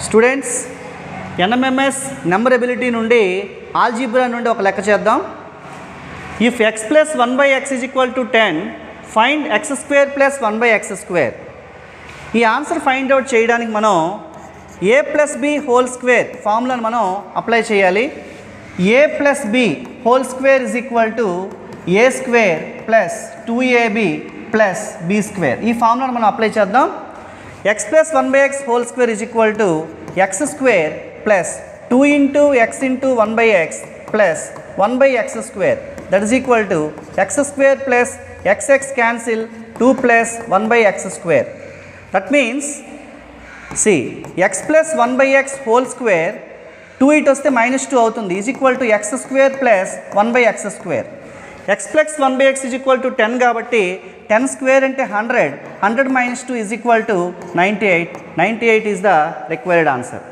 Students, NMMS number ability నుండి algebra నుండి ఒక లెక్క చేద్దాం. If x plus 1/x is equal to 10, find x square plus 1/x square. ఈ ఆన్సర్ ఫైండ్ అవుట్ చేయడానికి మనం a plus b whole square ఫార్ములాను మనం అప్లై చేయాలి. A plus b whole square is equal to a square plus 2ab plus b square. ఈ ఫార్ములాను మనం apply చేద్దాం. X plus 1/x whole square is equal to x square plus 2 into X into 1/x plus 1/x square, that is equal to x square plus xx cancel 2 plus 1/x square. That means, see, x plus 1/x whole square 2 ఇటు వస్తే -2 అవుతుంది, is equal to x square plus 1/x square. X plus 1/x is equal to 10 కాబట్టి 10 square అంటే 100, 100 - 2 is equal to 98. 98 is the required answer.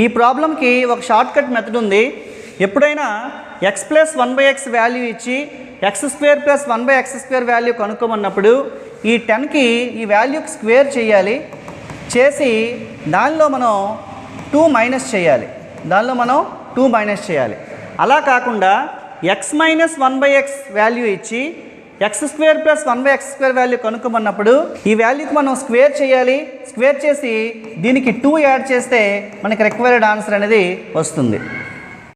ఈ ప్రాబ్లంకి ఒక shortcut method ఉంది. ఎప్పుడైనా ఎక్స్ ప్లస్ 1/x వాల్యూ ఇచ్చి x square plus 1/x square value కనుక్కోమన్నప్పుడు ఈ 10కి ఈ వాల్యూకి స్క్వేర్ చేయాలి. చేసి దానిలో మనం 2 మైనస్ చేయాలి. అలా కాకుండా ఎక్స్ మైనస్ 1/x వాల్యూ ఇచ్చి x square plus 1/x square value కనుక్కోమన్నప్పుడు ఈ వాల్యూకి మనం స్క్వేర్ చేయాలి. స్క్వేర్ చేసి దీనికి 2 యాడ్ చేస్తే మనకి రిక్వైర్డ్ ఆన్సర్ అనేది వస్తుంది.